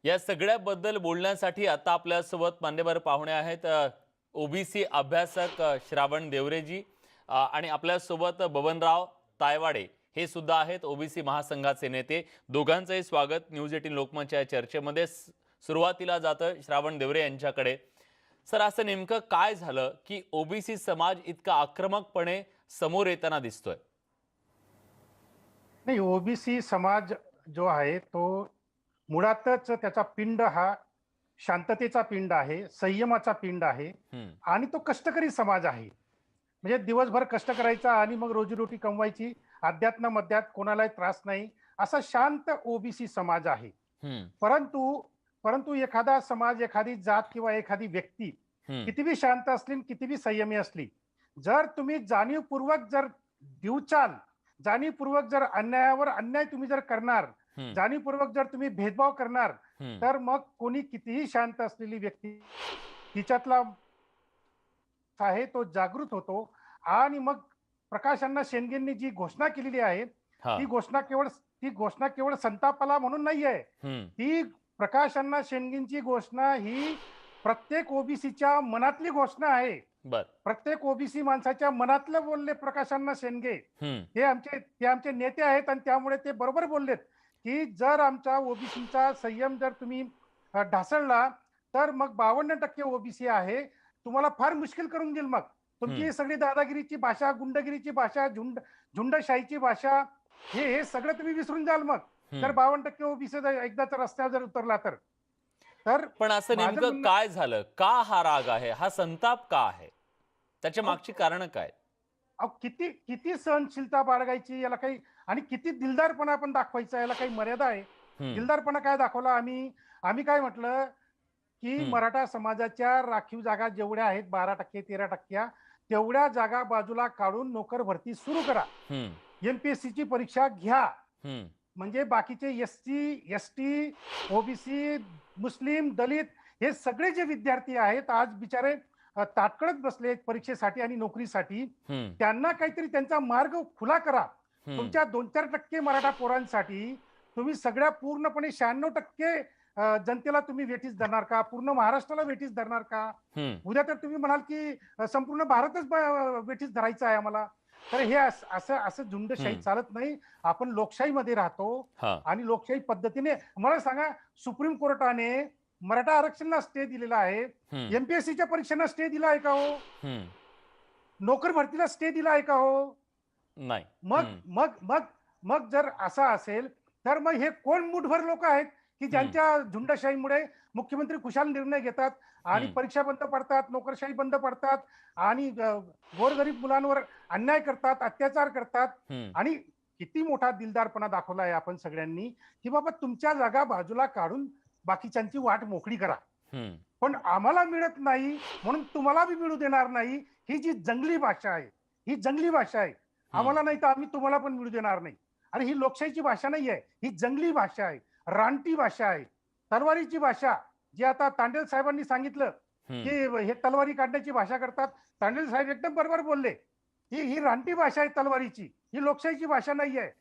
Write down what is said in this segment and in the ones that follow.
या सगळ्याबद्दल बोलण्यासाठी आता आपल्यासोबत मान्यवर पाहुणे आहेत ओबीसी अभ्यासक श्रावण देवरेजी आणि आपल्यासोबत बबनराव तायवाडे हे सुद्धा आहेत ओबीसी महासंघाचे नेते। दोघांचंही स्वागत न्यूज 18 लोकमतच्या या चर्चेमध्ये। सुरुवातीला जातं श्रावण देवरे यांच्याकडे। सर, असं नेमकं काय झालं की ओबीसी समाज इतका आक्रमकपणे समोर येताना दिसतोय? नाही, ओबीसी समाज जो आहे तो मुळातच त्याचा पिंड हा शांततेचा पिंड आहे, संयमाचा पिंड आहे आणि तो कष्टकरी समाज आहे। म्हणजे दिवसभर कष्ट करायचा आणि मग रोजीरोटी कमवायची, अध्यात्म मध्यात कोणालाही त्रास नाही, असा शांत ओबीसी समाज आहे। परंतु परंतु एखादा समाज, एखादी जात किंवा एखादी व्यक्ती कितीही शांत असली, कितीही संयमी असली, जर तुम्ही जाणीवपूर्वक जर दिवचाल, जाणीवपूर्वक जर अन्यायावर अन्याय तुम्ही जर करणार, जाणीवपूर्वक जर तुम्ही भेदभाव करणार, तर मग कोणी कितीही शांत असलेली व्यक्ती तिच्यातला आहे तो जागृत होतो। आणि मग प्रकाश अण्णा शेंडेंनी जी घोषणा केलेली आहे ती घोषणा केवळ संतापाला म्हणून नाहीये। ती प्रकाश अण्णा शेंडेंची घोषणा ही प्रत्येक ओबीसीच्या मनातली घोषणा आहे। प्रत्येक ओबीसी माणसाच्या मनातलं बोलले प्रकाश अण्णा शेंडे। ते आमचे नेते आहेत आणि त्यामुळे ते बरोबर बोललेत की जर आमचा ओबीसीचा संयम जर तुम्ही ढासळला तर मग 52% ओबीसी आहे, तुम्हाला फार मुश्किल करून देईल। मग तुमची सगळी दादागिरीची भाषा, गुंडगिरीची भाषा, झुंडशाहीची भाषा, हे सगळं तुम्ही विसरून जाल मग जर 52% ओबीसी एकदाच रस्त्यावर जर उतरला तर। पण असं नेमकं काय झालं? का हा राग आहे, हा संताप का आहे? त्याच्या मागची कारण काय? किती किती सहनशीलता बाळगायची याला काही, आणि किती दिलदारपणा आपण दाखवायचा याला काही मर्यादा आहे। दिलदारपणा काय दाखवला आम्ही काय म्हटलं की मराठा समाजाच्या राखीव जागा जेवढ्या आहेत 12% 13%, तेवढ्या जागा बाजूला काढून नोकर भरती सुरू करा, एमपीएससी ची परीक्षा घ्या। म्हणजे बाकीचे एससी, एसटी, ओबीसी, मुस्लिम, दलित हे सगळे जे विद्यार्थी आहेत आज बिचारे ताटकळत बसले परीक्षेसाठी आणि नोकरीसाठी, त्यांना काहीतरी त्यांचा मार्ग खुला करा। तुमच्या 2-4% मराठा पोरांसाठी तुम्ही सगळ्या पूर्णपणे 96% जनतेला तुम्ही वेठीस धरणार का? पूर्ण महाराष्ट्राला वेठीस धरणार का? उद्या तर तुम्ही म्हणाल की संपूर्ण भारतच वेठीस धरायचा आहे आम्हाला। तर हे असं झुंडशाही चालत नाही। आपण लोकशाहीमध्ये राहतो आणि लोकशाही पद्धतीने मला सांगा, सुप्रीम कोर्टाने मराठा आरक्षणाला स्टे दिलेला आहे, एमपीएससीच्या परीक्षांना स्टे दिला आहे का हो? नोकर भरतीला स्टे दिला आहे का हो? नाही। मग मग मग मग जर असं असेल तर मग हे कोण मुठभर लोक आहेत की ज्यांच्या झुंडशाहीमुळे मुख्यमंत्री खुशाल निर्णय घेतात आणि परीक्षा बंद पडतात, नोकरशाही बंद पडतात आणि गोरगरीब मुलांवर अन्याय करतात, अत्याचार करतात। आणि किती मोठा दिलदारपणा दाखवला आहे आपण सगळ्यांनी की बाबा तुमच्या जागा बाजूला काढून बाकीच्यांची वाट मोकळी करा, पण आम्हाला मिळत नाही म्हणून तुम्हाला बी मिळू देणार नाही। ही जी जंगली भाषा आहे, ही जंगली भाषा आहे। आम्हाला नाही तर आम्ही तुम्हाला पण मिळू देणार नाही। आणि ही लोकशाहीची भाषा नाही आहे, ही जंगली भाषा आहे, रानटी भाषा आहे, तलवारीची भाषा। जी आता तांडेल साहेबांनी सांगितलं की हे तलवारी काढण्याची भाषा करतात, तांडेल साहेब एकदम बरोबर बोलले। ही रानटी भाषा आहे तलवारीची, ही लोकशाहीची भाषा नाही आहे।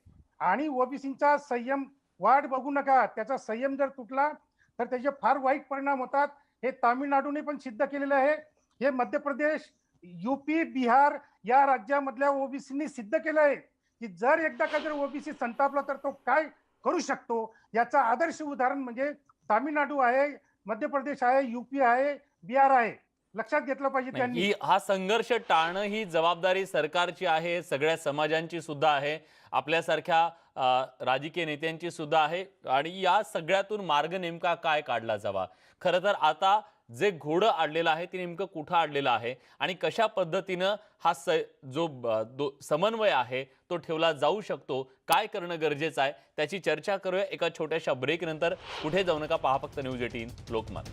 आणि ओबीसींचा संयम वाट बघू नका, त्याचा संयम जर तुटला तर त्याचे फार वाईट परिणाम होतात। हे तामिळनाडूने पण सिद्ध केलेलं आहे, हे मध्य प्रदेश, यूपी, बिहार या राज्यामधल्या ओबीसींनी सिद्ध केलं आहे की जर एकदा का जर ओबीसी संतापला तर तो काय करू शकतो। याचा आदर्श उदाहरण म्हणजे तामिळनाडू आहे, मध्य प्रदेश आहे, यूपी आहे, बिहार आहे। लक्षात घेतलं पाहिजे त्यांनी। हा संघर्ष टाळणं ही जबाबदारी सरकारची आहे, सगळ्या समाजांची सुद्धा आहे, आपल्यासारख्या राजकीय नेत्यांची सुद्धा आहे। आणि या सगळ्यातून मार्ग नेमका काय काढला जावा? खरं तर आता जे घोडं अडलेलं आहे ते नेमकं कुठं अडलेलं आहे आणि कशा पद्धतीनं हा जो समन्वय आहे तो ठेवला जाऊ शकतो, काय करणं गरजेचं आहे, त्याची चर्चा करूया एका छोट्याशा ब्रेक नंतर। कुठे जाऊ नका, पहा फक्त न्यूज 18 लोकमत।